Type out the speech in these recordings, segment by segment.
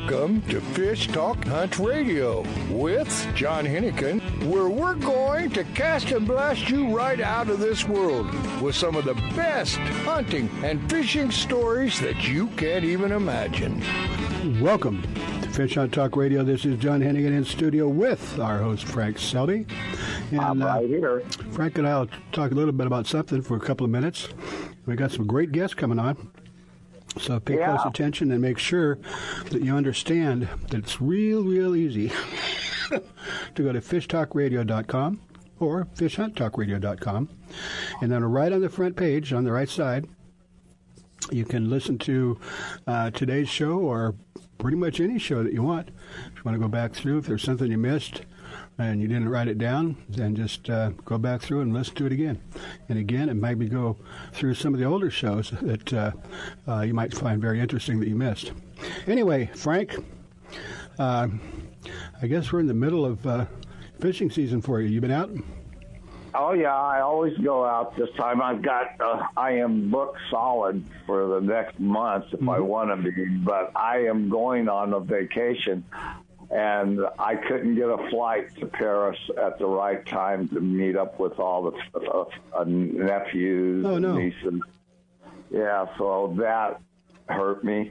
Welcome to Fish Talk Hunt Radio with John Hennigan, where we're going to cast and blast you right out of this world with some of the best hunting and fishing stories that you can't even imagine. Welcome to Fish Hunt Talk Radio. This is John Hennigan in studio with our host, Frank Selby. And, I'm right here. Frank and I will talk a little bit about something for a couple of minutes. We got some great guests coming on. So pay close attention and make sure that you understand that it's real easy to go to fishtalkradio.com or fishhunttalkradio.com. And then right on the front page, on the right side, you can listen to today's show or pretty much any show that you want. If you want to go back through, if there's something you missed and you didn't write it down, then just go back through and listen to it again. And again, it might be go through some of the older shows that you might find very interesting that you missed. Anyway, Frank, I guess we're in the middle of fishing season for you. You been out? Oh, yeah, I always go out this time. I am booked solid for the next month if I want to be, but I am going on a vacation. And I couldn't get a flight to Paris at the right time to meet up with all the nephews and nieces. Yeah, so that hurt me.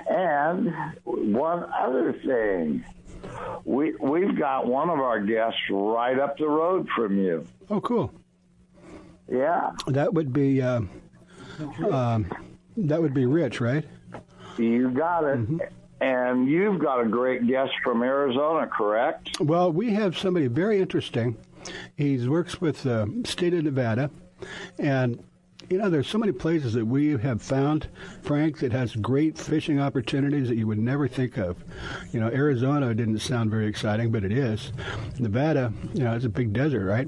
And one other thing, we've got one of our guests right up the road from you. Oh, cool. Yeah. That would be Rich, right? You got it. Mm-hmm. And you've got a great guest from Arizona, correct? Well, we have somebody very interesting. He works with the state of Nevada. And, you know, there's so many places that we have found, Frank, that has great fishing opportunities that you would never think of. You know, Arizona didn't sound very exciting, but it is. Nevada, you know, it's a big desert, right?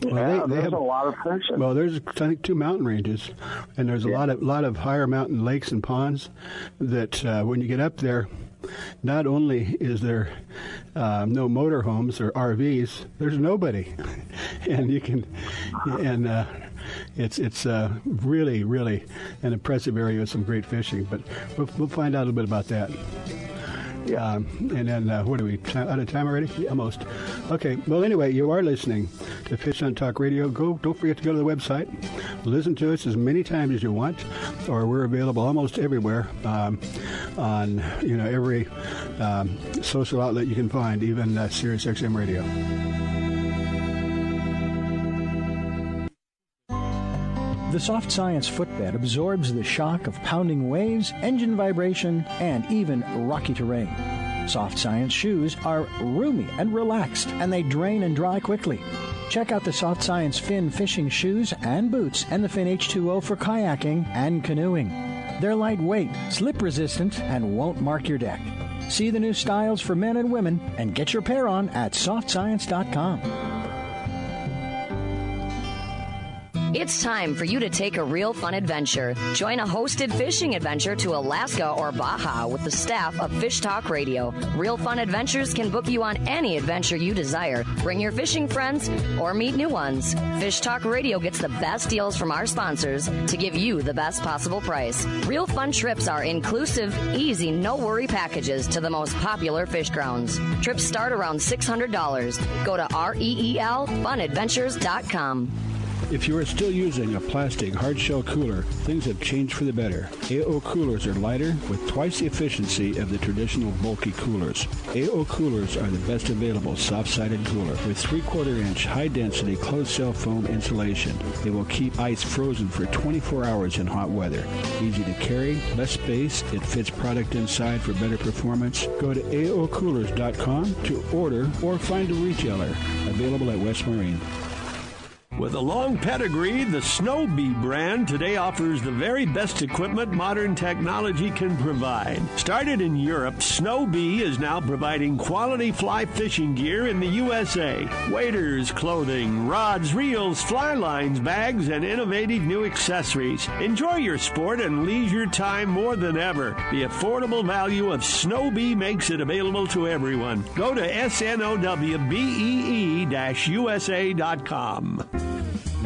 Well, they have a lot of fishing. Well, there's, I think, 2 mountain ranges, and there's a lot of higher mountain lakes and ponds that when you get up there, not only is there no motorhomes or RVs, there's nobody, and you can, and it's really an impressive area with some great fishing. But we'll find out a little bit about that. Yeah. And then, what are we, out of time already? Yeah, almost. Okay. Well, anyway, you are listening to Fish Hunt Talk Radio. Don't forget to go to the website. Listen to us as many times as you want, or we're available almost everywhere on, you know, every social outlet you can find, even Sirius XM Radio. The Soft Science footbed absorbs the shock of pounding waves, engine vibration, and even rocky terrain. Soft Science shoes are roomy and relaxed, and they drain and dry quickly. Check out the Soft Science Fin fishing shoes and boots and the Fin H2O for kayaking and canoeing. They're lightweight, slip-resistant, and won't mark your deck. See the new styles for men and women and get your pair on at softscience.com. It's time for you to take a real fun adventure. Join a hosted fishing adventure to Alaska or Baja with the staff of Fish Talk Radio. Real Fun Adventures can book you on any adventure you desire. Bring your fishing friends or meet new ones. Fish Talk Radio gets the best deals from our sponsors to give you the best possible price. Real Fun trips are inclusive, easy, no-worry packages to the most popular fish grounds. Trips start around $600. Go to REELfunadventures.com. If you are still using a plastic hard-shell cooler, things have changed for the better. AO coolers are lighter with twice the efficiency of the traditional bulky coolers. AO coolers are the best available soft-sided cooler with 3/4-inch high-density closed-cell foam insulation. They will keep ice frozen for 24 hours in hot weather. Easy to carry, less space, it fits product inside for better performance. Go to AOcoolers.com to order or find a retailer. Available at West Marine. With a long pedigree, the Snow Bee brand today offers the very best equipment modern technology can provide. Started in Europe, Snow Bee is now providing quality fly fishing gear in the USA. Waders, clothing, rods, reels, fly lines, bags, and innovative new accessories. Enjoy your sport and leisure time more than ever. The affordable value of Snow Bee makes it available to everyone. Go to snowbee-usa.com.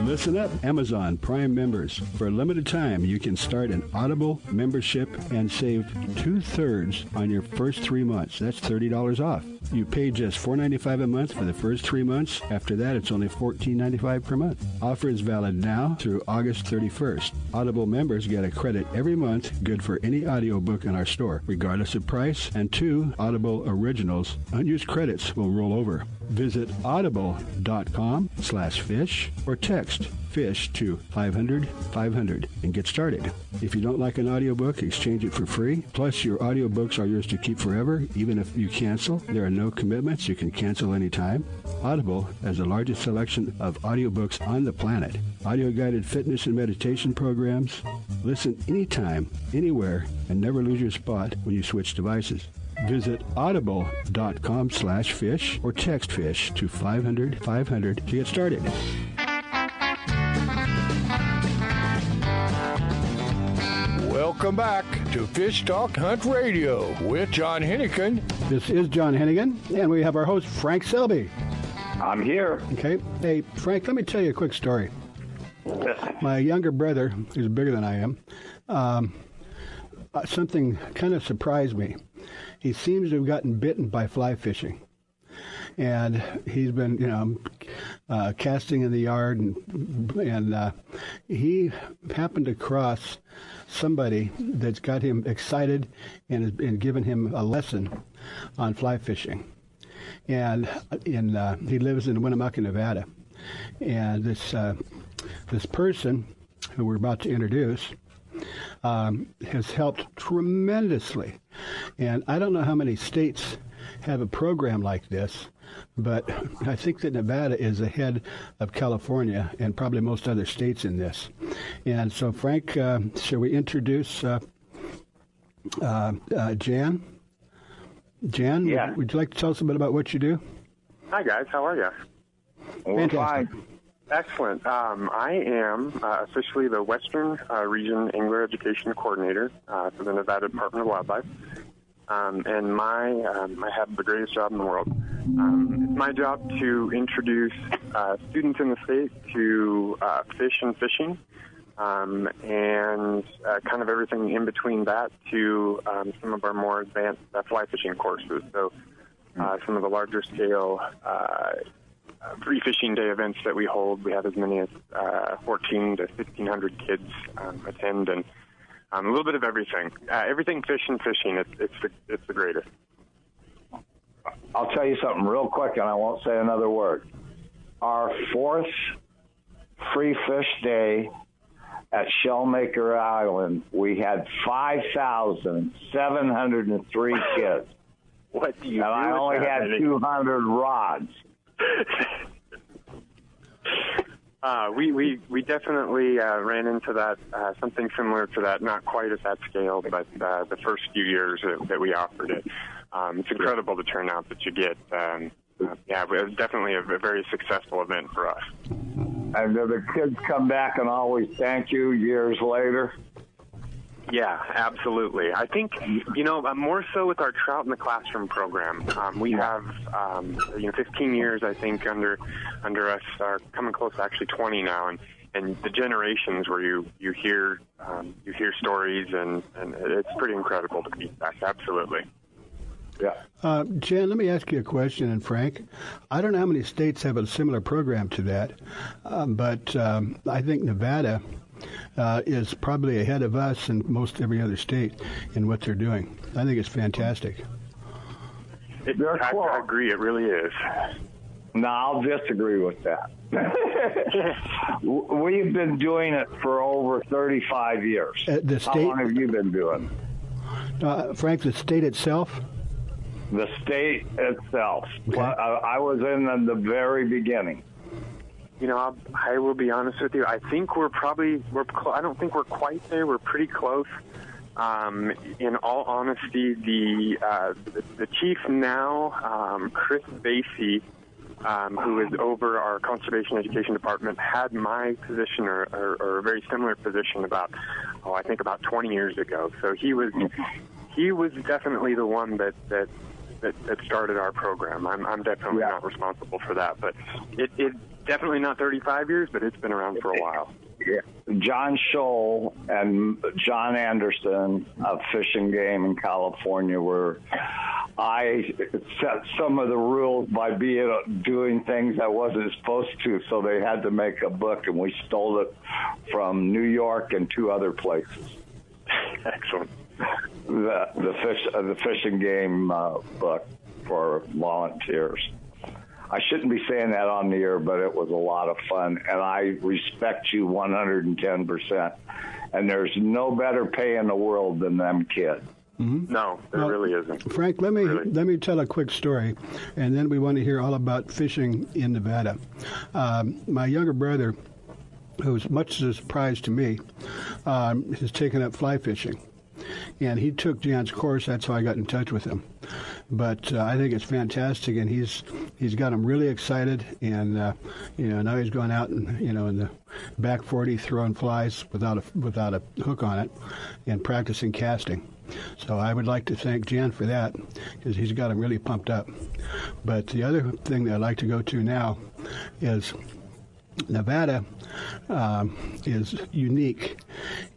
Listen up, Amazon Prime members. For a limited time, you can start an Audible membership and save 2/3 on your first 3 months. That's $30 off. You pay just $4.95 a month for the first 3 months. After that, it's only $14.95 per month. Offer is valid now through August 31st. Audible members get a credit every month, good for any audiobook in our store, regardless of price, and 2 Audible originals. Unused credits will roll over. Visit audible.com/fish or text FISH to 500-500 and get started. If you don't like an audiobook, exchange it for free. Plus, your audiobooks are yours to keep forever, even if you cancel. There are no commitments. You can cancel anytime. Audible has the largest selection of audiobooks on the planet. Audio-guided fitness and meditation programs. Listen anytime, anywhere, and never lose your spot when you switch devices. Visit audible.com/fish or text FISH to 500-500 to get started. Welcome back to Fish Talk Hunt Radio with John Hennigan. This is John Hennigan, and we have our host, Frank Selby. I'm here. Okay. Hey, Frank, let me tell you a quick story. My younger brother, who's bigger than I am, something kind of surprised me. He seems to have gotten bitten by fly fishing. And he's been, casting in the yard, and he happened to cross somebody that's got him excited and given him a lesson on fly fishing. And he lives in Winnemucca, Nevada. And this person who we're about to introduce has helped tremendously. And I don't know how many states have a program like this, but I think that Nevada is ahead of California and probably most other states in this. And so, Frank, shall we introduce Jan? Jan, yeah. Would you like to tell us a bit about what you do? Hi, guys. How are you? Fantastic. Excellent. I am officially the Western Region Angler Education Coordinator for the Nevada Department of Wildlife. And I have the greatest job in the world. It's my job to introduce students in the state to fish and fishing, and kind of everything in between that to some of our more advanced fly fishing courses. So some of the larger scale free fishing day events that we hold, we have as many as 14 to 1,500 kids attend, and a little bit of everything. Everything fish and fishing, it's the greatest. I'll tell you something real quick, and I won't say another word. Our 4th free fish day at Shellmaker Island, we had 5,703 kids. What do you and do I only that, had 200 rods. We definitely ran into that, something similar to that, not quite at that scale, but the first few years that we offered it. It's incredible the turnout that you get. It was definitely a very successful event for us. And do the kids come back and always thank you years later? Yeah, absolutely. I think, more so with our Trout in the Classroom program. We have, 15 years, I think, under us, are coming close to actually 20 now, and the generations where you hear stories, and it's pretty incredible to be back. Absolutely. Yeah. Jen, let me ask you a question, and Frank, I don't know how many states have a similar program to that, but I think Nevada is probably ahead of us and most every other state in what they're doing. I think it's fantastic. I agree, it really is. No, I'll disagree with that. We've been doing it for over 35 years. The state, how long have you been doing it? Frank, the state itself? The state itself. Okay. Well, I was in the very beginning. I will be honest with you. I think I don't think we're quite there. We're pretty close. In all honesty, the chief now, Chris Basie, who is over our conservation education department, had my position or a very similar position about 20 years ago. So he was definitely the one that started our program. I'm definitely not responsible for that, but Definitely not 35 years, but it's been around for a while. Yeah. John Scholl and John Anderson of Fish and Game in California I set some of the rules by doing things I wasn't supposed to, so they had to make a book, and we stole it from New York and 2 other places. Excellent. The Fish and Game book for volunteers. I shouldn't be saying that on the air, but it was a lot of fun, and I respect you 110%. And there's no better pay in the world than them kids. Mm-hmm. No, there really isn't. Frank, let me tell a quick story, and then we want to hear all about fishing in Nevada. My younger brother, who's much a surprise to me, has taken up fly fishing. And he took Jan's course. That's how I got in touch with him. But I think it's fantastic, and he's got him really excited. And now he's going out and in the back 40 throwing flies without a hook on it, and practicing casting. So I would like to thank Jan for that, because he's got him really pumped up. But the other thing that I'd like to go to now is Nevada is unique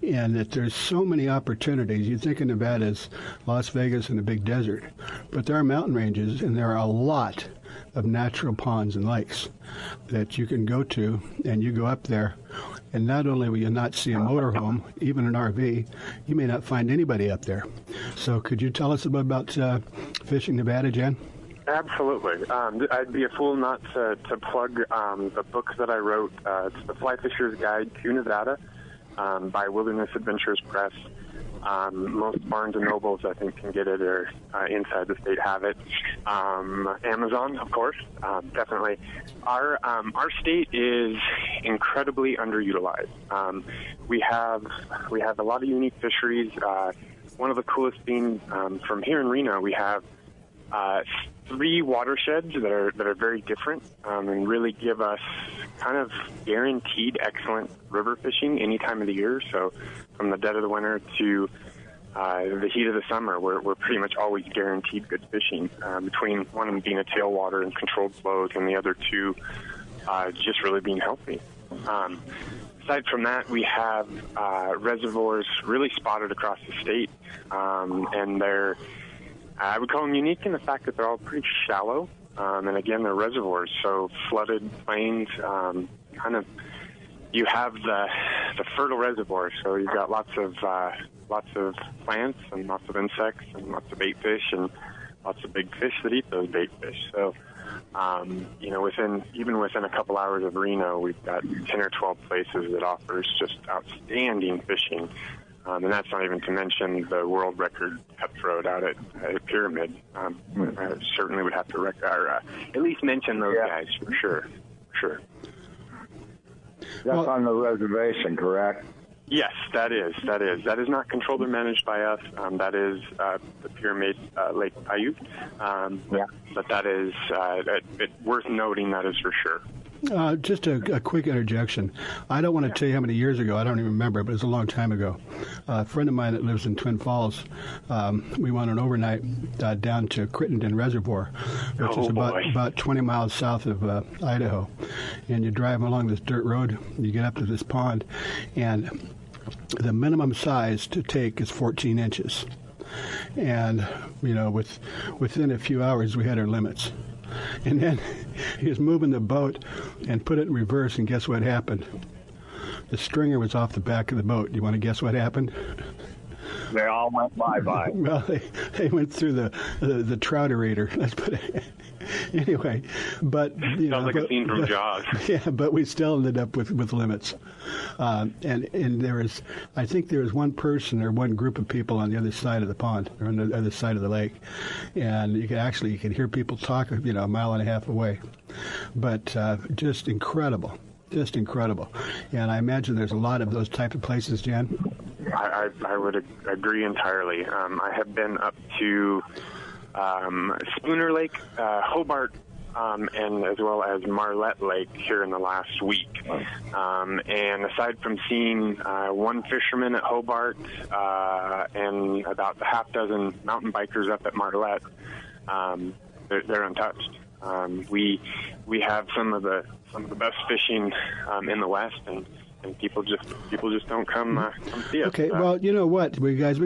in that there's so many opportunities. You think of Nevada as Las Vegas and the big desert, but there are mountain ranges, and there are a lot of natural ponds and lakes that you can go to, and you go up there, and not only will you not see a motorhome, even an RV, you may not find anybody up there. So could you tell us a bit about Fishing Nevada, Jan? Absolutely. I'd be a fool not to plug the book that I wrote. It's The Fly Fisher's Guide to Nevada by Wilderness Adventures Press. Most Barnes & Nobles, I think, can get it, or inside the state have it. Amazon, of course, definitely. Our state is incredibly underutilized. We have a lot of unique fisheries. One of the coolest being from here in Reno, we have 3 watersheds that are very different and really give us kind of guaranteed excellent river fishing any time of the year. So from the dead of the winter to the heat of the summer, we're pretty much always guaranteed good fishing, between one of them being a tailwater and controlled flows, and the other 2 just really being healthy. Aside from that, we have reservoirs really spotted across the state, and I would call them unique in the fact that they're all pretty shallow, and again, they're reservoirs, so flooded plains, you have the fertile reservoir, so you've got lots of plants and lots of insects and lots of bait fish and lots of big fish that eat those bait fish. So, within a couple hours of Reno, we've got 10 or 12 places that offers just outstanding fishing. And that's not even to mention the world record cutthroat out at Pyramid. I certainly would have to at least mention those guys for sure. That's on the reservation, correct? Yes, that is. That is not controlled or managed by us. That is the Pyramid Lake Paiute. But that is worth noting. That is for sure. Just a quick interjection. I don't want to tell you how many years ago. I don't even remember, but it was a long time ago. A friend of mine that lives in Twin Falls, we went an overnight down to Crittenden Reservoir, which is about 20 miles south of Idaho. And you drive along this dirt road, you get up to this pond, and the minimum size to take is 14 inches. And, within a few hours, we had our limits. And then he was moving the boat and put it in reverse, and guess what happened? The stringer was off the back of the boat. You want to guess what happened? They all went bye-bye. Well, they went through the trouterator. Let's put it. Anyway, but sounds like a scene from Jaws. Yeah, but we still ended up with limits. And I think there was one person or one group of people on the other side of the pond, or on the other side of the lake, and you could hear people talk, a mile and a half away. But just incredible. Just incredible. And I imagine there's a lot of those type of places, Jan. I would agree entirely. I have been up to Spooner Lake, Hobart, and as well as Marlette Lake here in the last week. And aside from seeing one fisherman at Hobart and about a half dozen mountain bikers up at Marlette, they're untouched. We have some of the best fishing in the West, and people just don't come see us. Okay, well, you know what, we got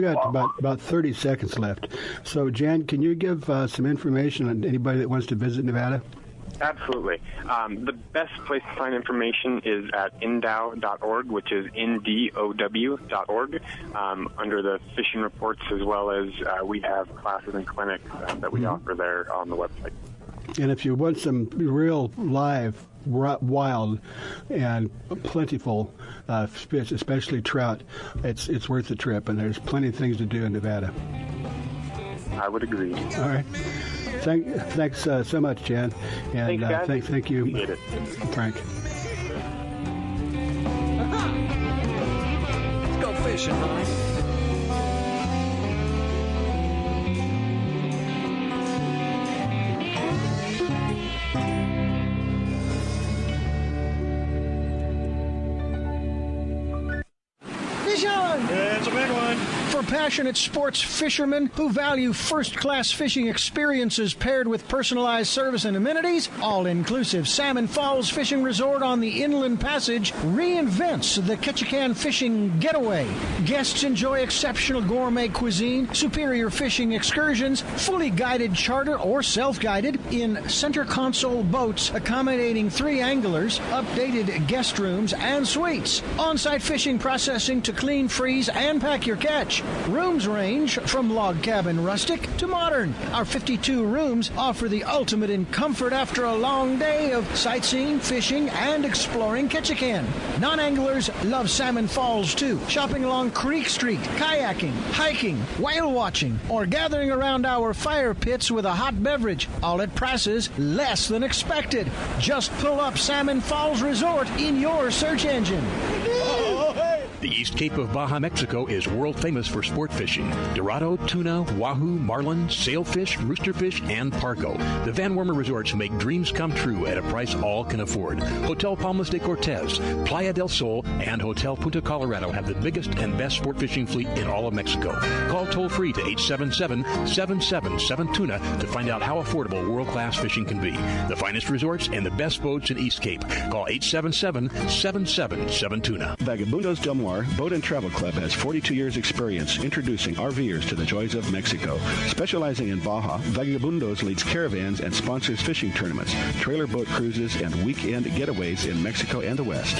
about 30 seconds left. So, Jan, can you give some information on anybody that wants to visit Nevada? Absolutely. The best place to find information is at ndow.org, which is ndow.org, under the fishing reports, as well as we have classes and clinics that we offer there on the website. And if you want some real live, wild, and plentiful fish, especially trout, it's worth the trip, and there's plenty of things to do in Nevada. I would agree. All right. Thanks so much, Jan. And thank you, Frank. Let's go fishing, Ronnie. Fish on! It's a big one. For passionate sports fishermen who value first-class fishing experiences paired with personalized service and amenities, all-inclusive Salmon Falls Fishing Resort on the Inland Passage reinvents the Ketchikan fishing getaway. Guests enjoy exceptional gourmet cuisine, superior fishing excursions, fully guided charter or self-guided in center console boats accommodating 3 anglers, updated guest rooms and suites, on-site fishing processing to clean, freeze, and pack your catch. Rooms range from log cabin rustic to modern. Our 52 rooms offer the ultimate in comfort after a long day of sightseeing, fishing, and exploring Ketchikan. Non-anglers love Salmon Falls too. Shopping along Creek Street, kayaking, hiking, whale watching, or gathering around our fire pits with a hot beverage, all at prices less than expected. Just pull up Salmon Falls Resort in your search engine. The East Cape of Baja, Mexico is world famous for sport fishing. Dorado, tuna, wahoo, marlin, sailfish, roosterfish, and pargo. The Van Wormer Resorts make dreams come true at a price all can afford. Hotel Palmas de Cortez, Playa del Sol, and Hotel Punta Colorado have the biggest and best sport fishing fleet in all of Mexico. Call toll-free to 877-777-TUNA to find out how affordable world-class fishing can be. The finest resorts and the best boats in East Cape. Call 877-777-TUNA. Vagabundos Del Mar Boat and Travel Club has 42 years experience introducing RVers to the joys of Mexico. Specializing in Baja, Vagabundos leads caravans and sponsors fishing tournaments, trailer boat cruises, and weekend getaways in Mexico and the West.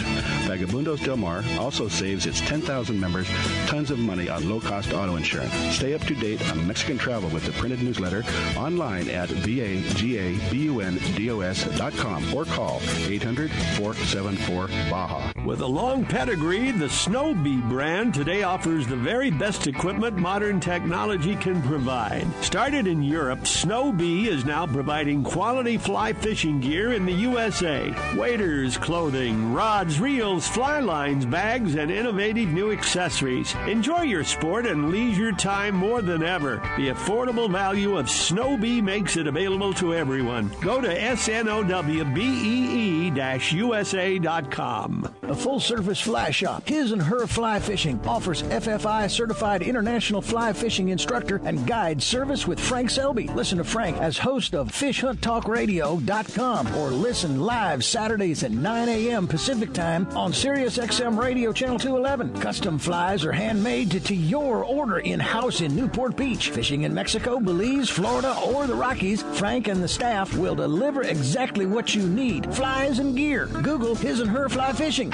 Vagabundos Del Mar also saves its 10,000 members tons of money on low-cost auto insurance. Stay up to date on Mexican travel with the printed newsletter online at vagabundos.com or call 800-474-BAJA. With a long pedigree, the Snow Bee brand today offers the very best equipment modern technology can provide. Started in Europe, Snow Bee is now providing quality fly fishing gear in the USA. Waders, clothing, rods, reels, fly lines, bags, and innovative new accessories. Enjoy your sport and leisure time more than ever. The affordable value of Snow Bee makes it available to everyone. Go to snowbee-usa.com. A full-service fly shop, His and Her Fly Fishing, offers FFI certified international fly fishing instructor and guide service with Frank Selby. Listen to Frank as host of FishHuntTalkRadio.com or listen live Saturdays at 9 a.m. Pacific Time on Sirius XM Radio Channel 211. Custom flies are handmade to your order in-house in Newport Beach. Fishing in Mexico, Belize, Florida, or the Rockies, Frank and the staff will deliver exactly what you need. Flies and gear. Google His and Her Fly Fishing.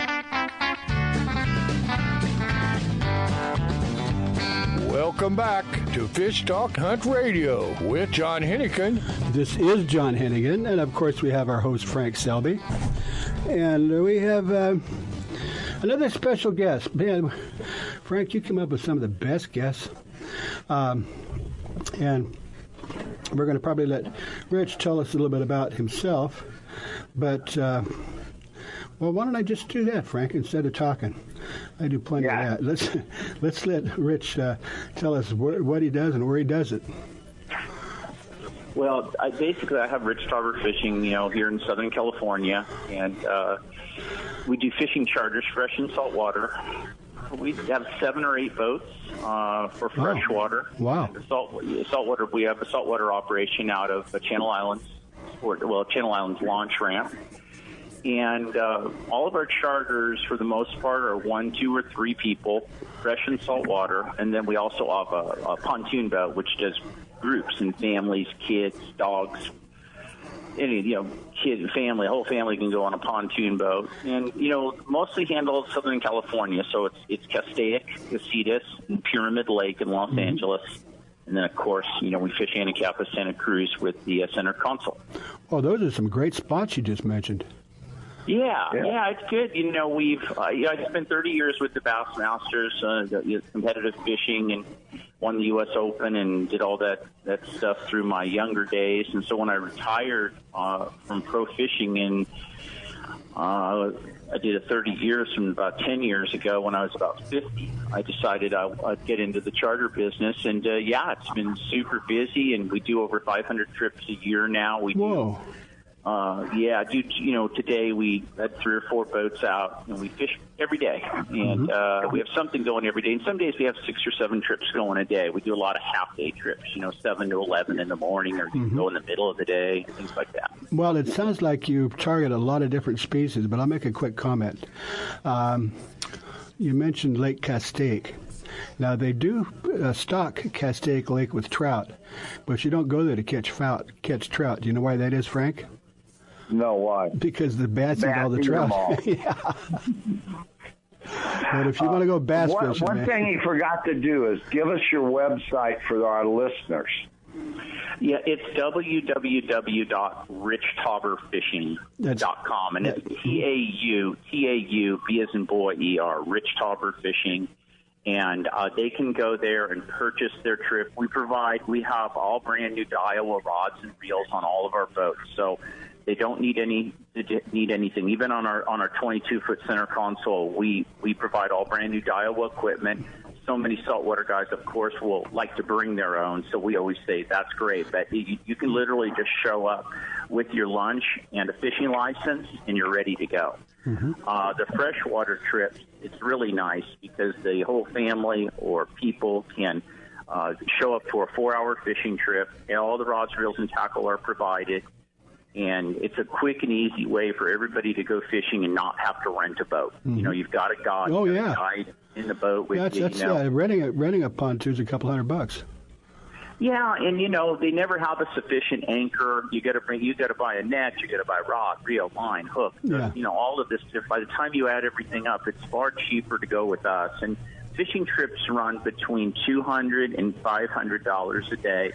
Welcome back to Fish Talk Hunt Radio with John Hennigan. This is John Hennigan, and of course we have our host Frank Selby. And we have another special guest. Man, Frank, you came up with some of the best guests. And we're going to probably let Rich tell us a little bit about himself. But, well, why don't I just do that, Frank, instead of talking? I do plenty of that. Let's let Rich tell us what he does and where he does it. Well, I have Rich Tarver Fishing, here in Southern California, and we do fishing charters, fresh and saltwater. We have 7 or 8 boats for freshwater. Wow. Saltwater. We have a saltwater operation out of the Channel Islands, Channel Islands launch ramp. And all of our charters, for the most part, are 1, 2, or 3 people, fresh and salt water. And then we also have a pontoon boat, which does groups and families, kids, dogs, kid, family, whole family can go on a pontoon boat. And, mostly handle Southern California. So it's Castaic, Casitas, and Pyramid Lake in Los Angeles. And then, of course, we fish Anacapa, Santa Cruz with the Center Console. Oh, those are some great spots you just mentioned. Yeah, it's good. I spent 30 years with the Bassmasters, competitive fishing, and won the U.S. Open and did all that stuff through my younger days. And so when I retired from pro fishing, I did it 30 years from about 10 years ago when I was about 50, I decided I'd get into the charter business. And, it's been super busy, and we do over 500 trips a year now. Whoa. Today we had 3 or 4 boats out, and we fish every day. And we have something going every day. And some days we have 6 or 7 trips going a day. We do a lot of half-day trips, 7 to 11 in the morning, or you go in the middle of the day, things like that. Well, it sounds like you target a lot of different species, but I'll make a quick comment. You mentioned Lake Castaic. Now, they do stock Castaic Lake with trout, but you don't go there to catch trout. Do you know why that is, Frank? No, why? Because the bats eat all the trout. Yeah. But if you want to go bass fishing, one thing you forgot to do is give us your website for our listeners. Yeah, it's www.richtauberfishing.com, and it's T-A-U, B as in boy, E-R, Rich Tauber Fishing. And they can go there and purchase their trip. We have all brand new Daiwa rods and reels on all of our boats, so they don't need anything. Even on our 22-foot center console, we provide all brand new Daiwa equipment. So many saltwater guys, of course, will like to bring their own, so we always say that's great. But you can literally just show up with your lunch and a fishing license, and you're ready to go. The freshwater trips, it's really nice because the whole family or people can show up for a 4-hour fishing trip, and all the rods, reels, and tackle are provided. And it's a quick and easy way for everybody to go fishing and not have to rent a boat. You've got a guide, a guide in the boat with you. Renting a pontoon's a couple $100. Yeah, and they never have a sufficient anchor. You got to buy a net, you got to buy rod, reel, line, hook. Yeah. All of this. By the time you add everything up, it's far cheaper to go with us. And fishing trips run between $200 and $500 a day,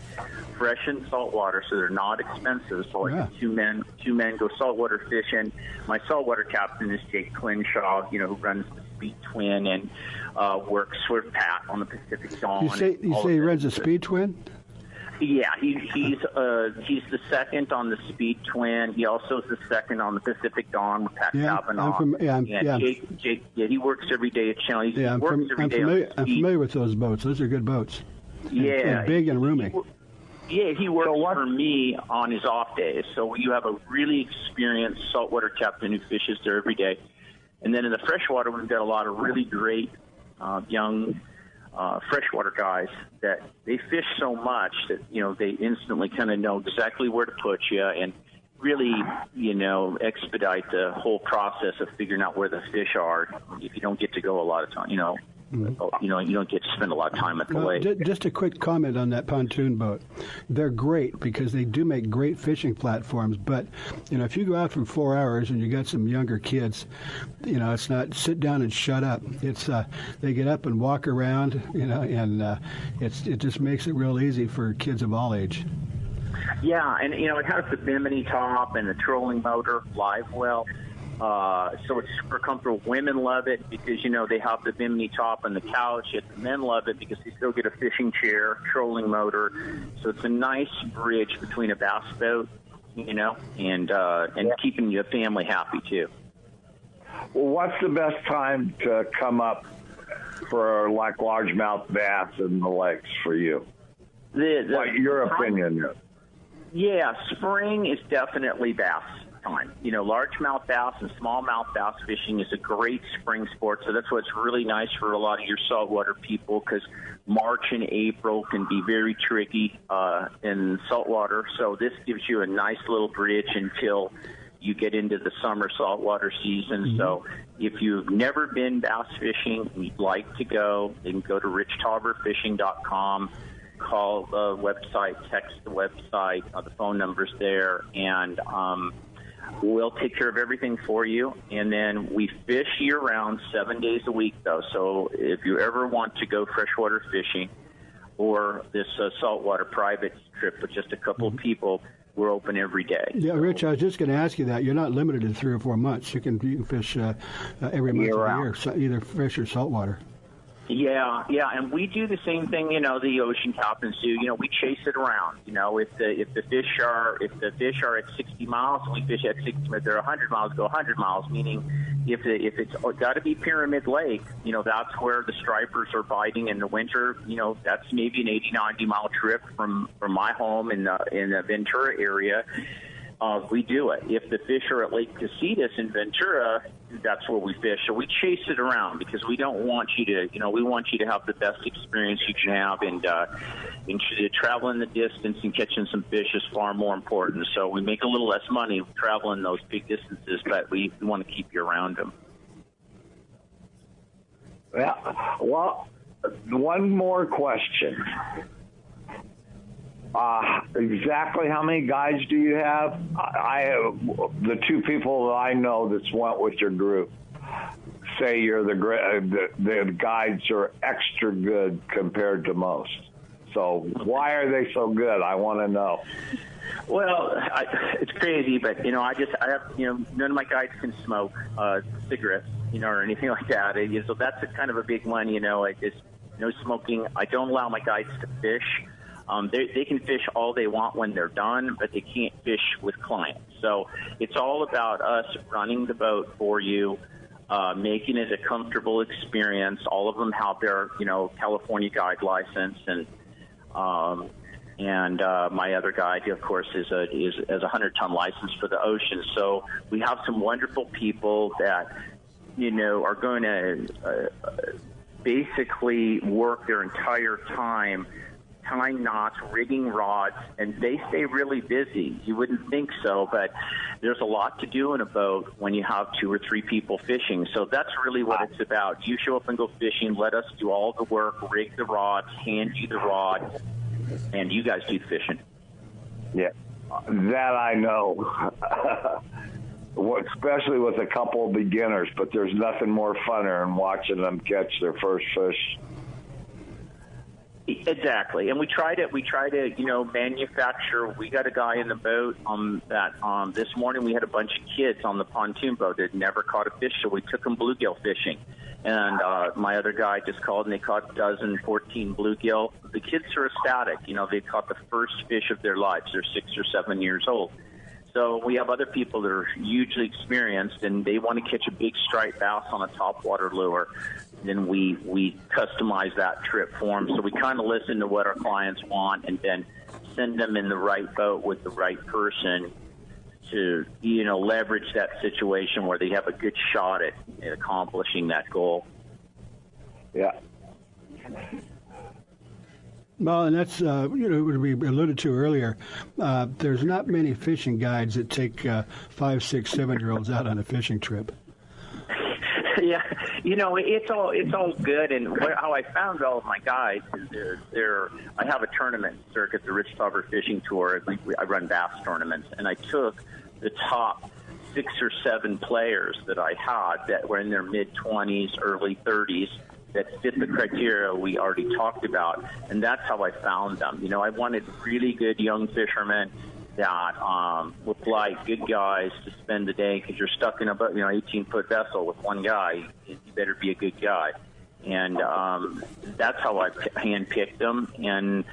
fresh and saltwater, so they're not expensive. So two men go saltwater fishing. My saltwater captain is Jake Clinshaw, who runs the Speed Twin and works with Pat on the Pacific Dawn. You say he runs a Speed Twin? Yeah, he's the second on the Speed Twin. He also is the second on the Pacific Dawn with Pat Kavanaugh. Jake, he works every day at Channel. I'm familiar with those boats. Those are good boats. And big and roomy. He works for me on his off days. So you have a really experienced saltwater captain who fishes there every day. And then in the freshwater, we've got a lot of really great young freshwater guys that they fish so much that, they instantly kind of know exactly where to put you and really, expedite the whole process of figuring out where the fish are if you don't get to go a lot of time, you don't get to spend a lot of time at the lake. Just a quick comment on that pontoon boat. They're great because they do make great fishing platforms. But, if you go out for 4 hours and you got some younger kids, it's not sit down and shut up. It's they get up and walk around, and it just makes it real easy for kids of all age. Yeah, and, it has the bimini top and the trolling motor, live well. So it's super comfortable. Women love it because, they have the bimini top and the couch. Yet the men love it because they still get a fishing chair, trolling motor. So it's a nice bridge between a bass boat, and keeping your family happy, too. Well, what's the best time to come up for, like, largemouth bass in the lakes for you? What your opinion is? Yeah, spring is definitely bass time. Largemouth bass and smallmouth bass fishing is a great spring sport, so that's what's really nice for a lot of your saltwater people, because March and April can be very tricky in saltwater. So this gives you a nice little bridge until you get into the summer saltwater season. Mm-hmm. So if you've never been bass fishing and you'd like to go, you can go to richtauberfishing.com, call the website, text the website, the phone number's there, and we'll take care of everything for you. And then we fish year-round, 7 days a week, though. So if you ever want to go freshwater fishing or this saltwater private trip with just a couple of people, we're open every day. Yeah, Rich, I was just going to ask you that. You're not limited to 3 or 4 months. You can fish every month of the year, so either fresh or saltwater. Yeah, and we do the same thing. The ocean captains do. We chase it around. If the fish are at 60 miles, we fish at 60. If they're 100 miles, go 100 miles. Meaning, if it's got to be Pyramid Lake, that's where the stripers are biting in the winter. That's maybe an 80, 90 mile trip from my home in the Ventura area. We do it. If the fish are at Lake Casitas in Ventura, that's where we fish. So we chase it around because we don't want you to, we want you to have the best experience you can have. And traveling the distance and catching some fish is far more important. So we make a little less money traveling those big distances, but we want to keep you around them. Yeah. Well, one more question. Exactly how many guides do you have? I have the 2 people that I know that's went with your group say you're the guides are extra good compared to most. So why are they so good? I want to know. Well, it's crazy, but I have none of my guides can smoke cigarettes, or anything like that. So that's kind of a big one. It's no smoking. I don't allow my guides to fish. They can fish all they want when they're done, but they can't fish with clients. So it's all about us running the boat for you, making it a comfortable experience. All of them have their, California guide license, and my other guide, of course, is a 100-ton license for the ocean. So we have some wonderful people that, are going to basically work their entire time tying knots, rigging rods, and they stay really busy. You wouldn't think so, but there's a lot to do in a boat when you have 2 or 3 people fishing. So that's really what it's about. You show up and go fishing, let us do all the work, rig the rods, hand you the rod, and you guys do the fishing. Yeah, that I know. Especially with a couple of beginners, but there's nothing more funner than watching them catch their first fish. Exactly, and we try to manufacture. We got a guy in the boat that this morning we had a bunch of kids on the pontoon boat that never caught a fish, so we took them bluegill fishing. And my other guy just called, and they caught 14 bluegill. The kids are ecstatic. They caught the first fish of their lives. They're 6 or 7 years old. So we have other people that are hugely experienced, and they want to catch a big striped bass on a topwater lure. Then we customize that trip for them. So we kind of listen to what our clients want and then send them in the right boat with the right person to, leverage that situation where they have a good shot at accomplishing that goal. Yeah. Well, and that's, what we alluded to earlier. There's not many fishing guides that take 5, 6, 7-year-olds out on a fishing trip. Yeah, it's all good, and how I found all of my guides is I have a tournament circuit, the Rich Tauber Fishing Tour. I run bass tournaments, and I took the top 6 or 7 players that I had that were in their mid-20s, early 30s, that fit the criteria we already talked about, and that's how I found them. I wanted really good young fishermen that look like good guys to spend the day, because you're stuck in a 18-foot vessel with one guy. You better be a good guy, and that's how I handpicked them. And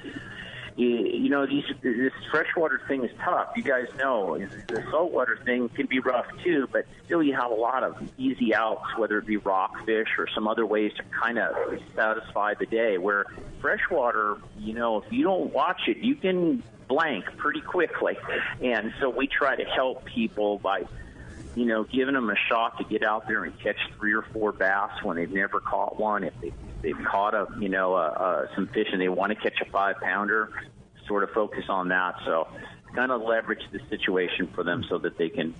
this freshwater thing is tough. You guys know the saltwater thing can be rough too, but still you have a lot of easy outs, whether it be rockfish or some other ways to kind of satisfy the day. Where freshwater, if you don't watch it, you can blank pretty quickly. And so we try to help people by giving them a shot to get out there and catch 3 or 4 bass when they've never caught one. If they've caught some fish and they want to catch a 5-pounder, sort of focus on that. So kind of leverage the situation for them so that they can,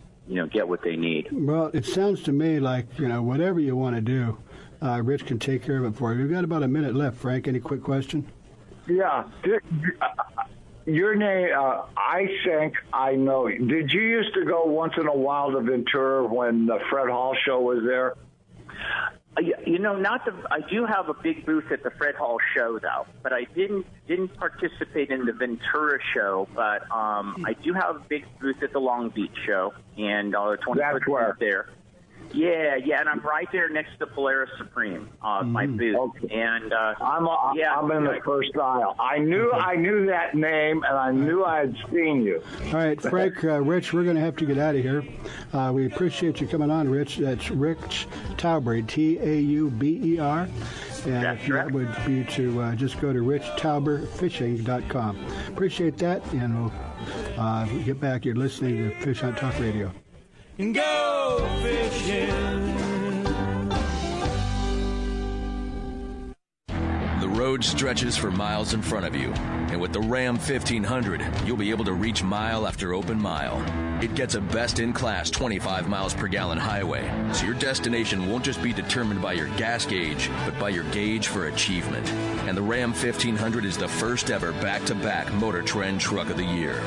get what they need. Well, it sounds to me like, whatever you want to do, Rich can take care of it for you. We've got about a minute left. Frank, any quick question? Yeah. Your name, I think I know. Did you used to go once in a while to Ventura when the Fred Hall show was there? I do have a big booth at the Fred Hall show, though, but I didn't participate in the Ventura show. But I do have a big booth at the Long Beach show, and 20th booth there. Yeah, and I'm right there next to Polaris Supreme, my booth. Okay. And I'm in the first aisle. I knew that name, and I knew I had seen you. All right, Frank, Rich, we're going to have to get out of here. We appreciate you coming on, Rich. That's Rich Tauber, Tauber. And that would be to just go to richtauberfishing.com. Appreciate that, and we'll get back. You're listening to Fish Hunt Talk Radio. Go fishing. The road stretches for miles in front of you, and with the Ram 1500, you'll be able to reach mile after open mile. It gets a best-in-class 25 miles per gallon highway, so your destination won't just be determined by your gas gauge, but by your gauge for achievement. And the Ram 1500 is the first ever back-to-back Motor Trend Truck of the Year.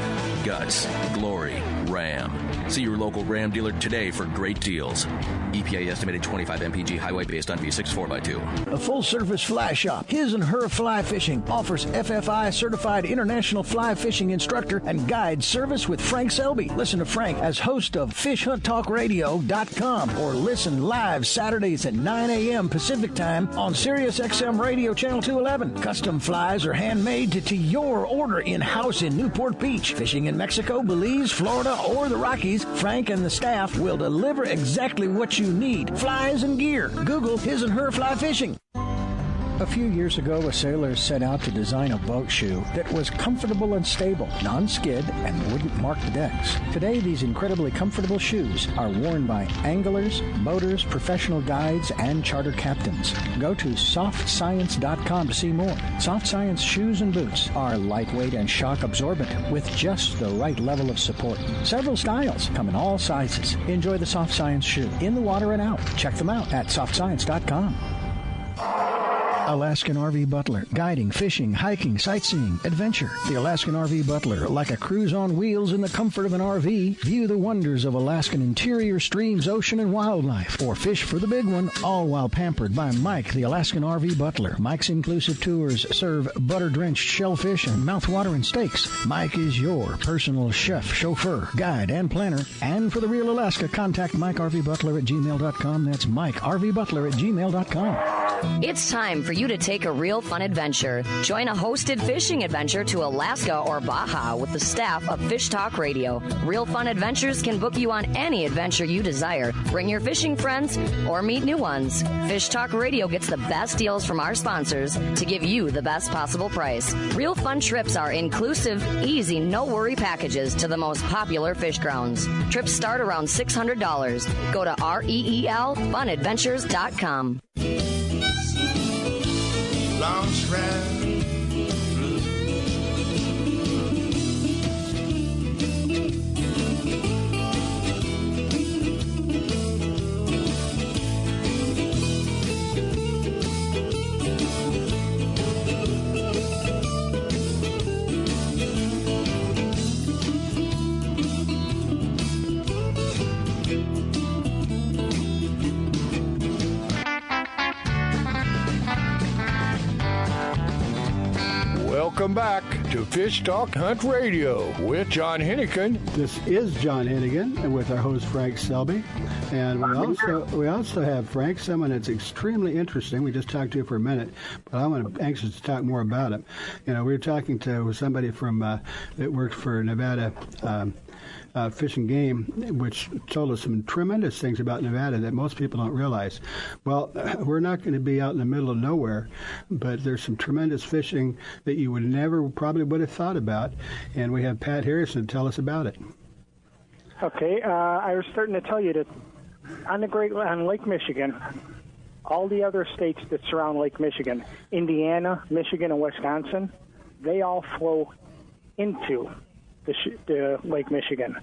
Guts, glory, Ram. See your local Ram dealer today for great deals. EPA estimated 25 mpg highway based on V6 4x2. A full-service fly shop, His and Her Fly Fishing, offers FFI certified international fly fishing instructor and guide service with Frank Selby. Listen to Frank as host of FishHuntTalkRadio.com or listen live Saturdays at 9 a.m. Pacific Time on Sirius XM Radio Channel 211. Custom flies are handmade to your order in-house in Newport Beach. Fishing in Mexico, Belize, Florida, or the Rockies, Frank and the staff will deliver exactly what you need. Flies and gear. Google His and Her Fly Fishing. A few years ago, a sailor set out to design a boat shoe that was comfortable and stable, non-skid, and wouldn't mark the decks. Today, these incredibly comfortable shoes are worn by anglers, boaters, professional guides, and charter captains. Go to softscience.com to see more. Soft Science shoes and boots are lightweight and shock absorbent with just the right level of support. Several styles come in all sizes. Enjoy the Soft Science shoe in the water and out. Check them out at softscience.com. Alaskan RV Butler. Guiding, fishing, hiking, sightseeing, adventure. The Alaskan RV Butler. Like a cruise on wheels in the comfort of an RV. View the wonders of Alaskan interior, streams, ocean, and wildlife. Or fish for the big one, all while pampered by Mike, the Alaskan RV Butler. Mike's inclusive tours serve butter-drenched shellfish and mouth-watering steaks. Mike is your personal chef, chauffeur, guide, and planner. And for the real Alaska, contact MikeRVButler at gmail.com. That's MikeRVButler at gmail.com. It's time for you to take a real fun adventure. Join a hosted fishing adventure to Alaska or Baja with the staff of Fish Talk Radio. Real Fun Adventures can book you on any adventure you desire. Bring your fishing friends or meet new ones. Fish Talk Radio gets the best deals from our sponsors to give you the best possible price. Real Fun trips are inclusive, easy, no-worry packages to the most popular fish grounds. Trips start around $600. Go to REELFunadventures.com. Launch ride. Welcome back to Fish Talk Hunt Radio with John Hennigan. This is John Hennigan, and with our host Frank Selby. And we also have Frank, someone that's extremely interesting. We just talked to you for a minute, but I'm anxious to talk more about him. We were talking to somebody from that worked for Nevada Fish and Game, which told us some tremendous things about Nevada that most people don't realize. Well, we're not going to be out in the middle of nowhere, but there's some tremendous fishing that you probably would have thought about, and we have Pat Harrison tell us about it. Okay, I was starting to tell you that on Lake Michigan, all the other states that surround Lake Michigan, Indiana, Michigan, and Wisconsin, they all flow into the Lake Michigan.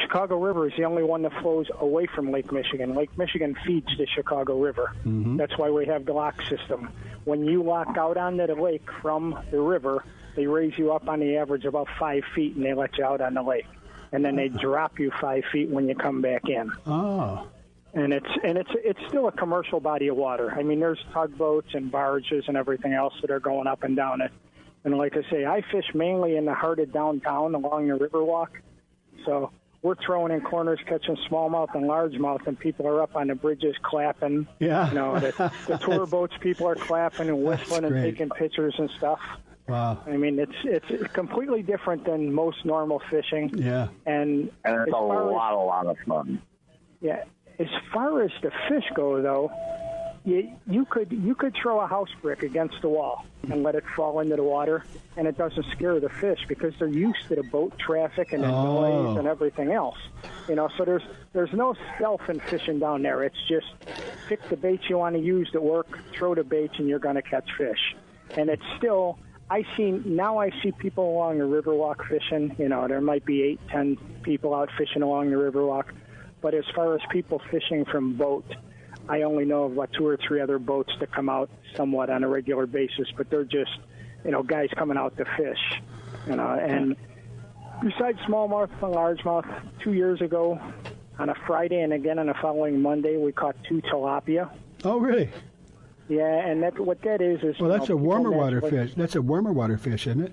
Chicago River is the only one that flows away from Lake Michigan. Lake Michigan feeds the Chicago River. Mm-hmm. That's why we have the lock system. When you lock out onto the lake from the river, they raise you up on the average about 5 feet, and they let you out on the lake. And then they drop you 5 feet when you come back in. Oh. And it's still a commercial body of water. I mean, there's tugboats and barges and everything else that are going up and down it. And like I say, I fish mainly in the heart of downtown along the Riverwalk. So we're throwing in corners, catching smallmouth and largemouth, and people are up on the bridges clapping. Yeah. The tour boats, people are clapping and whistling and taking pictures and stuff. Wow. I mean, it's completely different than most normal fishing. Yeah. And it's a lot of fun. Yeah. As far as the fish go, though, you could throw a house brick against the wall and let it fall into the water, and it doesn't scare the fish because they're used to the boat traffic and the noise and everything else. So there's no stealth in fishing down there. It's just pick the bait you want to use to work, throw the bait, and you're going to catch fish. And it's still, I see people along the Riverwalk fishing. There might be 8-10 people out fishing along the Riverwalk, but as far as people fishing from boat, I only know of about 2 or 3 other boats that come out somewhat on a regular basis, but they're just, guys coming out to fish, and besides smallmouth and largemouth, 2 years ago on a Friday and again on the following Monday, we caught 2 tilapia. Oh, really? Yeah, and what that is... Well, that's a warmer water fish. That's a warmer water fish, isn't it?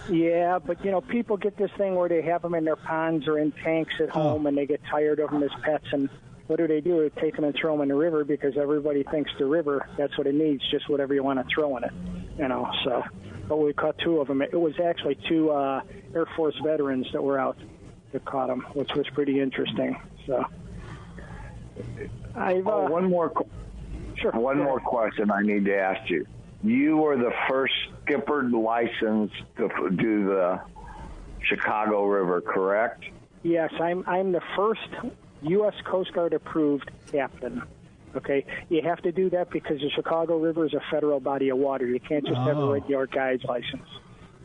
Yeah, but, people get this thing where they have them in their ponds or in tanks at home, and they get tired of them as pets, and what do? They take them and throw them in the river because everybody thinks the river, that's what it needs, just whatever you want to throw in it, so. But we caught 2 of them. It was actually 2 Air Force veterans that were out that caught them, which was pretty interesting. So, one more question I need to ask you. You were the first skipper licensed to do the Chicago River, correct? Yes, I'm the first U.S. Coast Guard approved captain. Okay, you have to do that because the Chicago River is a federal body of water. You can't just have a regular guide's license.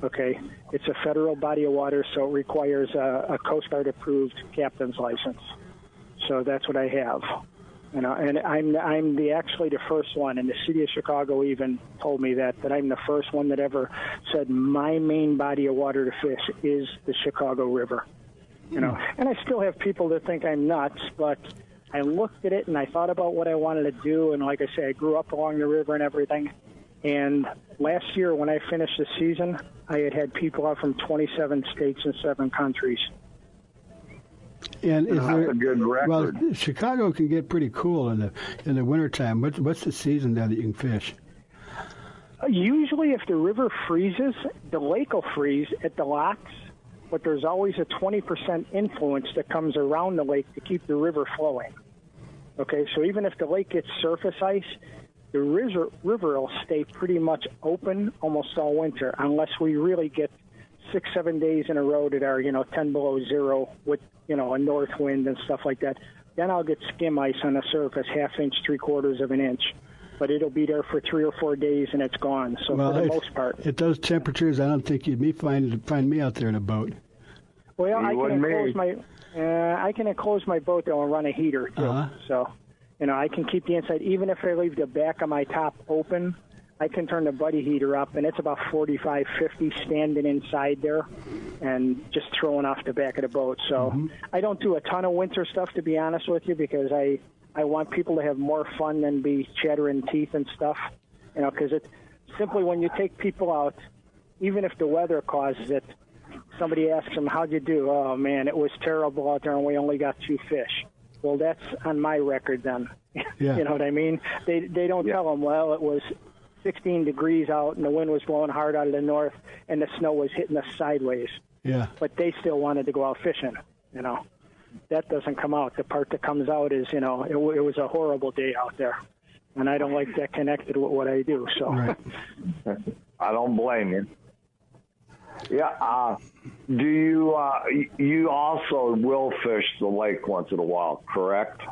Okay, it's a federal body of water, so it requires a Coast Guard approved captain's license. So that's what I have. And I'm actually the first one, and the city of Chicago even told me that I'm the first one that ever said my main body of water to fish is the Chicago River. And I still have people that think I'm nuts, but I looked at it and I thought about what I wanted to do, and like I say, I grew up along the river and everything. And last year when I finished the season, I had people out from 27 states and 7 countries. And that's a good record. Well, Chicago can get pretty cool in the wintertime. What's the season there that you can fish? Usually if the river freezes, the lake will freeze at the locks, but there's always a 20% influence that comes around the lake to keep the river flowing. Okay, so even if the lake gets surface ice, the river will stay pretty much open almost all winter, unless we really get 6-7 days in a row that are 10 below zero with a north wind and stuff like that. Then I'll get skim ice on the surface, 1/2 inch, 3/4 of an inch. But it'll be there for 3 or 4 days and it's gone. So for the most part, at those temperatures, I don't think you'd find me out there in a boat. Well, I can enclose my boat though and run a heater too. So, I can keep the inside. Even if I leave the back of my top open, I can turn the buddy heater up, and it's about 45, 50 standing inside there and just throwing off the back of the boat. So I don't do a ton of winter stuff, to be honest with you, because I want people to have more fun than be chattering teeth and stuff, because it's simply when you take people out even if the weather causes it, somebody asks them, how'd you do? Oh, man, it was terrible out there, and we only got 2 fish. Well, that's on my record then. Yeah. You know what I mean? They don't tell them, well, it was 16 degrees out, and the wind was blowing hard out of the north, and the snow was hitting us sideways. Yeah. But they still wanted to go out fishing, you know. That doesn't come out. The part that comes out is, you know, it was a horrible day out there. And I don't like that connected with what I do. So right. I don't blame you. Yeah. Do you also will fish the lake once in a while, correct?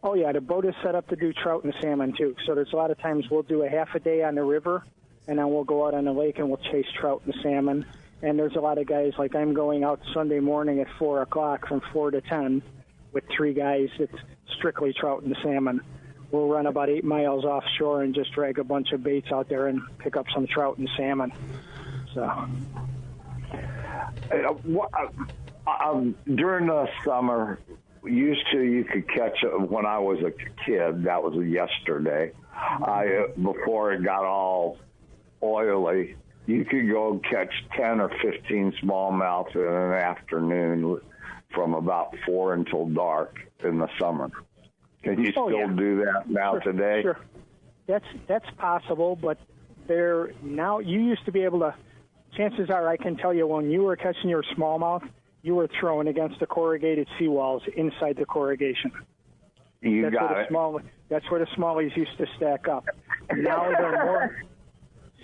Oh, yeah. The boat is set up to do trout and salmon, too. So there's a lot of times we'll do a half a day on the river, and then we'll go out on the lake and we'll chase trout and salmon. And there's a lot of guys, like I'm going out Sunday morning at 4 o'clock from 4 to 10 with 3 guys. It's strictly trout and salmon. We'll run about 8 miles offshore and just drag a bunch of baits out there and pick up some trout and salmon. So during the summer, you could catch, when I was a kid, that was yesterday, before it got all oily, you could go catch 10 or 15 smallmouth in an afternoon from about 4 until dark in the summer. Can you still do that now today? Sure. That's possible, but now you used to be able to, chances are I can tell you when you were catching your smallmouth, you were throwing against the corrugated seawalls inside the corrugation. That's where the smallies used to stack up.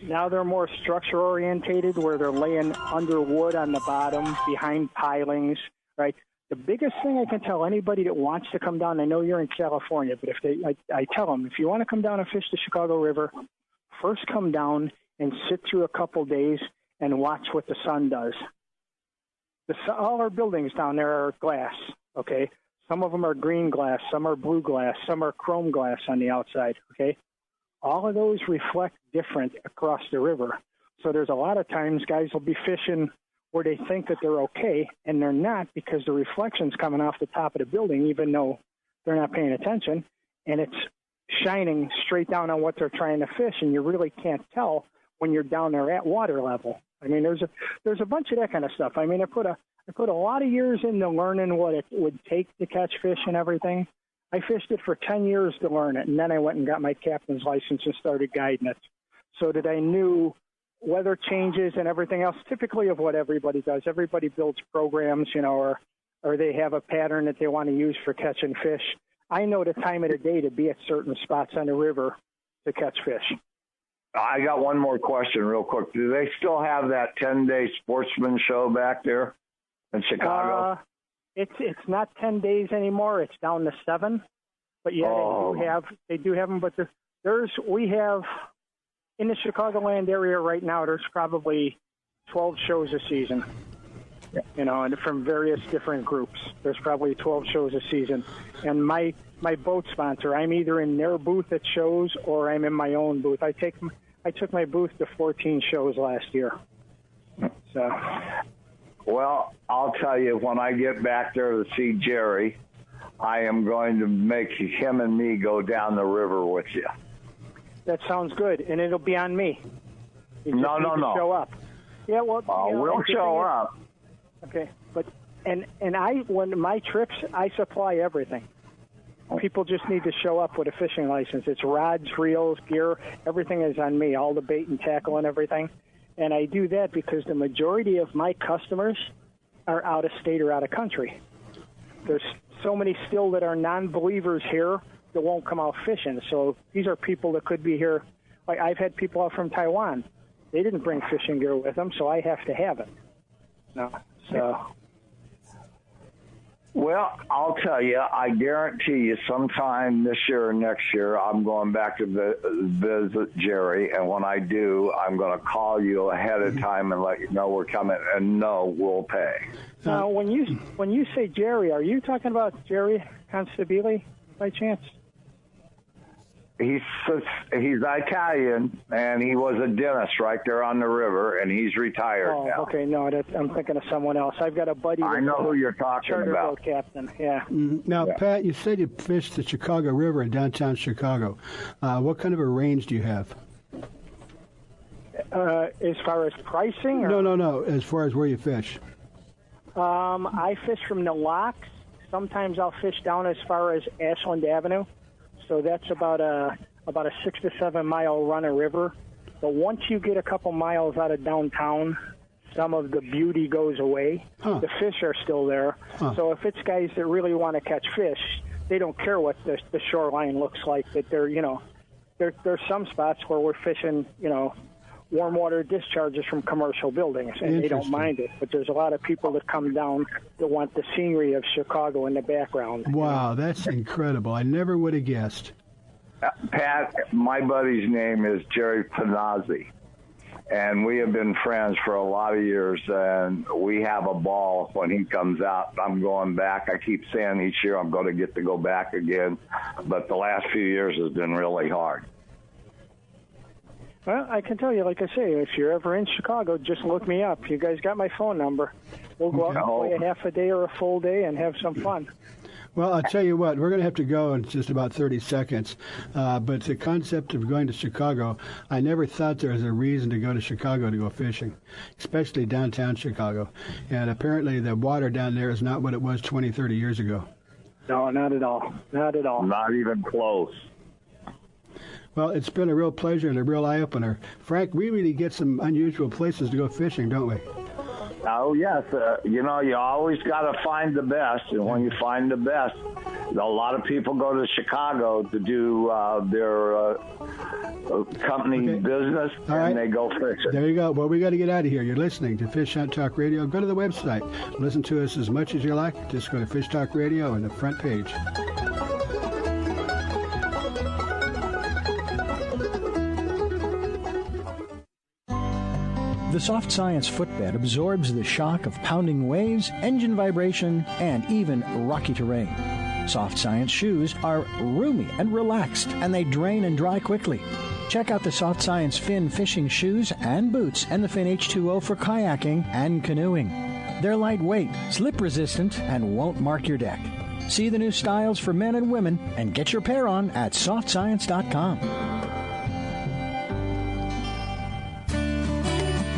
Now they're more structure orientated, where they're laying under wood on the bottom, behind pilings, right? The biggest thing I can tell anybody that wants to come down, I know you're in California, but I tell them, if you want to come down and fish the Chicago River, first come down and sit through a couple days and watch what the sun does. All our buildings down there are glass, okay? Some of them are green glass, some are blue glass, some are chrome glass on the outside, okay? All of those reflect different across the river. So there's a lot of times guys will be fishing where they think that they're okay, and they're not, because the reflection's coming off the top of the building, even though they're not paying attention, and it's shining straight down on what they're trying to fish, and you really can't tell when you're down there at water level. I mean, there's a bunch of that kind of stuff. I mean, I put a lot of years into learning what it would take to catch fish and everything. I fished it for 10 years to learn it, and then I went and got my captain's license and started guiding it, so that I knew weather changes and everything else, typically of what everybody does. Everybody builds programs, you know, or they have a pattern that they want to use for catching fish. I know the time of the day to be at certain spots on the river to catch fish. I got one more question real quick. Do they still have that 10-day sportsman show back there in Chicago? It's not 10 days anymore. It's down to 7. But yeah, they do have them. But we have in the Chicagoland area right now, there's probably 12 shows a season. You know, and from various different groups. There's probably 12 shows a season. And my boat sponsor, I'm either in their booth at shows or I'm in my own booth. I took my booth to 14 shows last year. So, well, I'll tell you, when I get back there to see Jerry, I am going to make him and me go down the river with you. That sounds good, and it'll be on me. No. Show up. Yeah, well, we'll show up. Okay, but when my trips, I supply everything. People just need to show up with a fishing license. It's rods, reels, gear, everything is on me, all the bait and tackle and everything. And I do that because the majority of my customers are out of state or out of country. There's so many still that are non-believers here that won't come out fishing. So these are people that could be here. Like I've had people out from Taiwan. They didn't bring fishing gear with them, so I have to have it. No, so. Well, I'll tell you, I guarantee you sometime this year or next year, I'm going back to visit Jerry, and when I do, I'm going to call you ahead of time and let you know we're coming, and no, we'll pay. Now, when you say Jerry, are you talking about Jerry Constabile by chance? He's Italian, and he was a dentist right there on the river, and he's retired now. Oh, okay. No, I'm thinking of someone else. I've got a buddy. I know who you're talking charter about. Boat captain, yeah. Now, yeah. Pat, you said you fished the Chicago River in downtown Chicago. What kind of a range do you have? As far as pricing? Or? No. As far as where you fish. I fish from the locks. Sometimes I'll fish down as far as Ashland Avenue. So that's about a 6 to 7 mile run of river. But once you get a couple miles out of downtown, some of the beauty goes away. The fish are still there. So if it's guys that really want to catch fish, they don't care what the shoreline looks like. That there's some spots where we're fishing, warm water discharges from commercial buildings, and they don't mind it. But there's a lot of people that come down that want the scenery of Chicago in the background. Wow, that's incredible. I never would have guessed. Pat, my buddy's name is Jerry Panazzi, and we have been friends for a lot of years, and we have a ball when he comes out. I'm going back. I keep saying each year I'm going to get to go back again, but the last few years has been really hard. Well, I can tell you, like I say, if you're ever in Chicago, just look me up. You guys got my phone number. We'll go out and play a half a day or a full day and have some fun. Well, I'll tell you what, we're going to have to go in just about 30 seconds. But the concept of going to Chicago, I never thought there was a reason to go to Chicago to go fishing, especially downtown Chicago. And apparently the water down there is not what it was 20, 30 years ago. No, not at all. Not at all. Not even close. Well, it's been a real pleasure and a real eye-opener. Frank, we really get some unusual places to go fishing, don't we? Oh, yes. You always got to find the best. And when you find the best, a lot of people go to Chicago to do their company business, and they go fishing. There you go. Well, we got to get out of here. You're listening to Fish Hunt Talk Radio. Go to the website. Listen to us as much as you like. Just go to Fish Talk Radio on the front page. The Soft Science footbed absorbs the shock of pounding waves, engine vibration, and even rocky terrain. Soft Science shoes are roomy and relaxed, and they drain and dry quickly. Check out the Soft Science Fin fishing shoes and boots and the Fin H2O for kayaking and canoeing. They're lightweight, slip-resistant, and won't mark your deck. See the new styles for men and women and get your pair on at softscience.com.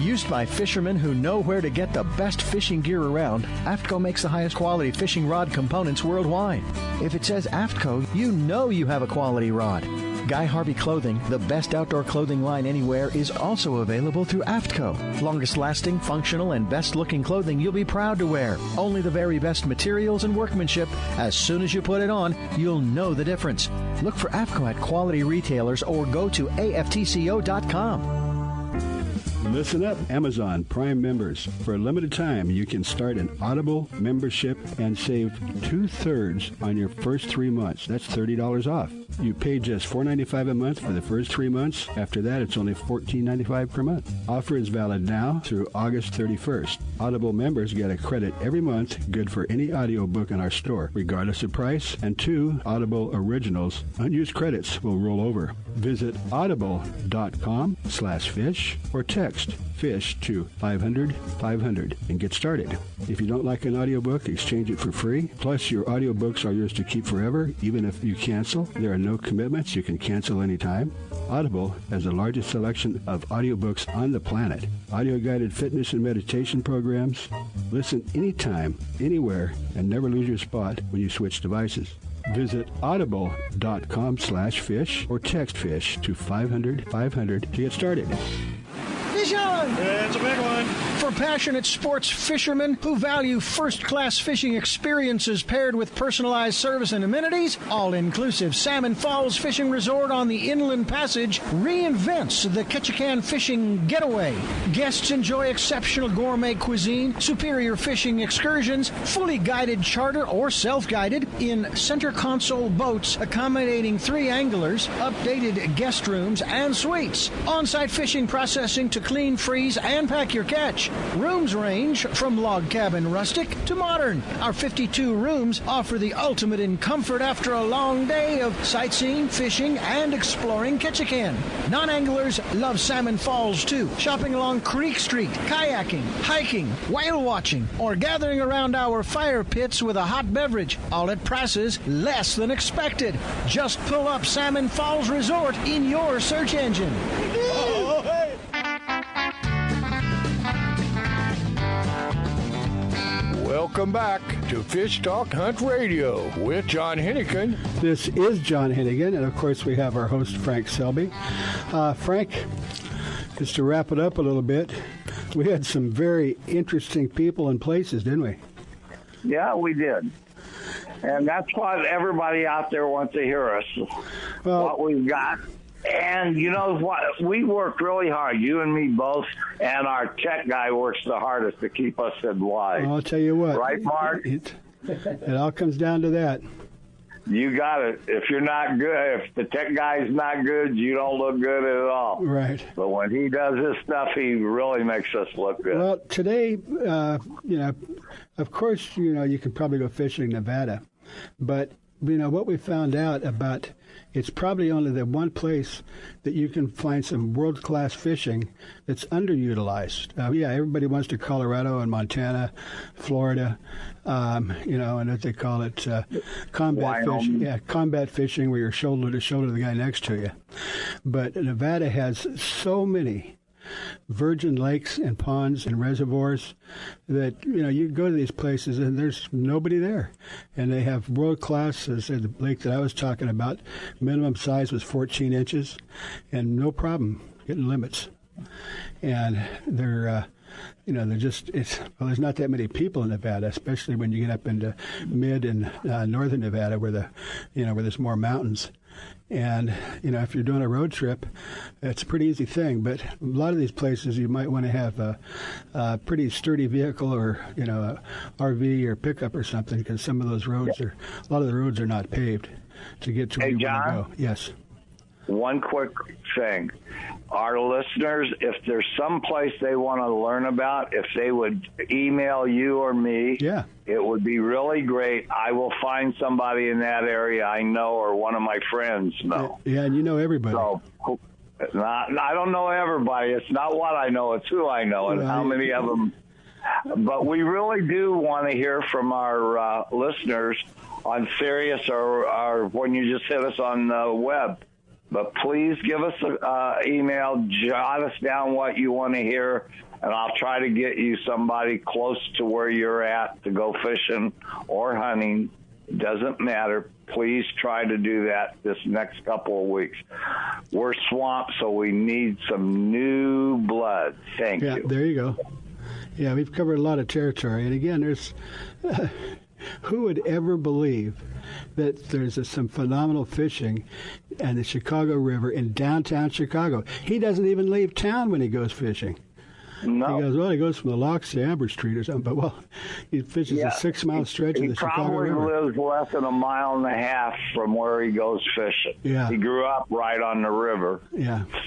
Used by fishermen who know where to get the best fishing gear around, AFTCO makes the highest quality fishing rod components worldwide. If it says AFTCO, you know you have a quality rod. Guy Harvey Clothing, the best outdoor clothing line anywhere, is also available through AFTCO. Longest lasting, functional, and best looking clothing you'll be proud to wear. Only the very best materials and workmanship. As soon as you put it on, you'll know the difference. Look for AFTCO at quality retailers or go to aftco.com. Listen up, Amazon Prime members. For a limited time, you can start an Audible membership and save 2/3 on your first 3 months. That's $30 off. You pay just $4.95 a month for the first 3 months. After that, it's only $14.95 per month. Offer is valid now through August 31st. Audible members get a credit every month, good for any audiobook in our store, regardless of price. And 2 Audible originals, unused credits will roll over. Visit audible.com/fish or text FISH to 500-500 and get started. If you don't like an audiobook, exchange it for free. Plus, your audiobooks are yours to keep forever, even if you cancel. There are no commitments. You can cancel anytime. Audible has the largest selection of audiobooks on the planet. Audio-guided fitness and meditation programs. Listen anytime, anywhere, and never lose your spot when you switch devices. Visit audible.com/fish or text FISH to 500-500 to get started. Fish on! It's a big one. For passionate sports fishermen who value first-class fishing experiences paired with personalized service and amenities, all-inclusive Salmon Falls Fishing Resort on the Inland Passage reinvents the Ketchikan fishing getaway. Guests enjoy exceptional gourmet cuisine, superior fishing excursions, fully guided charter or self-guided in center console boats accommodating 3 anglers, updated guest rooms and suites, on-site fishing processing to clean, freeze, and pack your catch. Rooms range from log cabin rustic to modern. Our 52 rooms offer the ultimate in comfort after a long day of sightseeing, fishing, and exploring Ketchikan. Non-anglers love Salmon Falls too. Shopping along Creek Street, kayaking, hiking, whale watching, or gathering around our fire pits with a hot beverage, all at prices less than expected. Just pull up Salmon Falls Resort in your search engine. Welcome back to Fish Talk Hunt Radio with John Hennigan. This is John Hennigan, and of course we have our host, Frank Selby. Frank, just to wrap it up a little bit, we had some very interesting people and places, didn't we? Yeah, we did. And that's what everybody out there wants to hear us, what we've got. And you know what? We work really hard, you and me both, and our tech guy works the hardest to keep us in line. I'll tell you what. Right, Mark? It all comes down to that. You got it. If you're not good, if the tech guy's not good, you don't look good at all. Right. But when he does his stuff, he really makes us look good. Well, today, of course, you can probably go fishing in Nevada. But, what we found out about, it's probably only the one place that you can find some world-class fishing that's underutilized. Everybody wants to Colorado and Montana, Florida, and what they call it, combat fishing. Yeah, combat fishing where you're shoulder to shoulder with the guy next to you. But Nevada has so many virgin lakes and ponds and reservoirs that you go to these places and there's nobody there, and they have world class. As the lake that I was talking about, minimum size was 14 inches, and no problem getting limits. And they're there's not that many people in Nevada, especially when you get up into mid and northern Nevada where there's more mountains. And, if you're doing a road trip, it's a pretty easy thing. But a lot of these places, you might want to have a pretty sturdy vehicle or, a RV or pickup or something, because some of those roads a lot of the roads are not paved to get to where you want to go. Yes. One quick thing. Our listeners, if there's some place they want to learn about, if they would email you or me, it would be really great. I will find somebody in that area I know or one of my friends know. Yeah, and you know everybody. So, I don't know everybody. It's not what I know, it's who I know and how many of them. But we really do want to hear from our listeners on Sirius or when you just hit us on the web. But please give us an email, jot us down what you want to hear, and I'll try to get you somebody close to where you're at to go fishing or hunting. Doesn't matter. Please try to do that this next couple of weeks. We're swamped, so we need some new blood. Thank you. Yeah, there you go. Yeah, we've covered a lot of territory. And again, there's... who would ever believe that there's some phenomenal fishing in the Chicago River in downtown Chicago? He doesn't even leave town when he goes fishing. No. He goes from the Locks to Amber Street or something, but, he fishes a 6-mile stretch of the Chicago River. He probably lives less than 1.5 miles from where he goes fishing. Yeah. He grew up right on the river,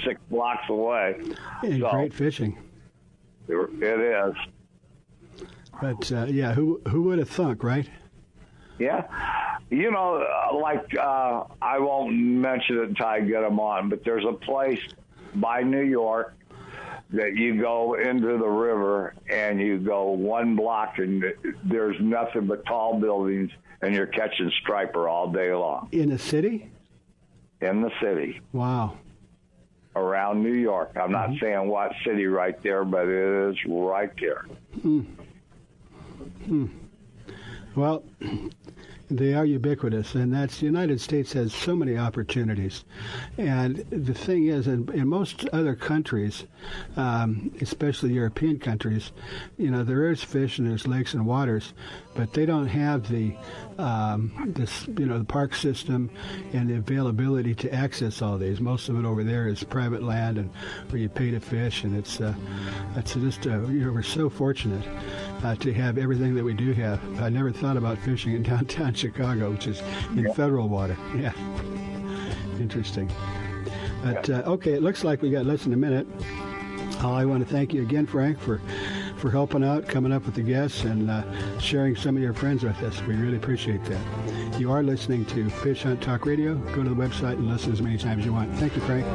6 blocks away. And great fishing. It is. But, who would have thunk, right? Yeah. I won't mention it until I get them on, but there's a place by New York that you go into the river and you go 1 block and there's nothing but tall buildings and you're catching striper all day long. In the city? In the city. Wow. Around New York. I'm not saying what city right there, but it is right there. Well, they are ubiquitous, and that's the United States has so many opportunities. And the thing is, in most other countries, especially European countries, there is fish and there's lakes and waters, but they don't have the the park system and the availability to access all these. Most of it over there is private land and where you pay to fish, and it's just we're so fortunate to have everything that we do have. I never thought about fishing in downtown Chicago, which is in federal water. Yeah, interesting. But okay, it looks like we got less than a minute. I want to thank you again, Frank, for helping out, coming up with the guests, and sharing some of your friends with us. We really appreciate that. You are listening to Fish Hunt Talk Radio. Go to the website and listen as many times as you want. Thank you, Frank.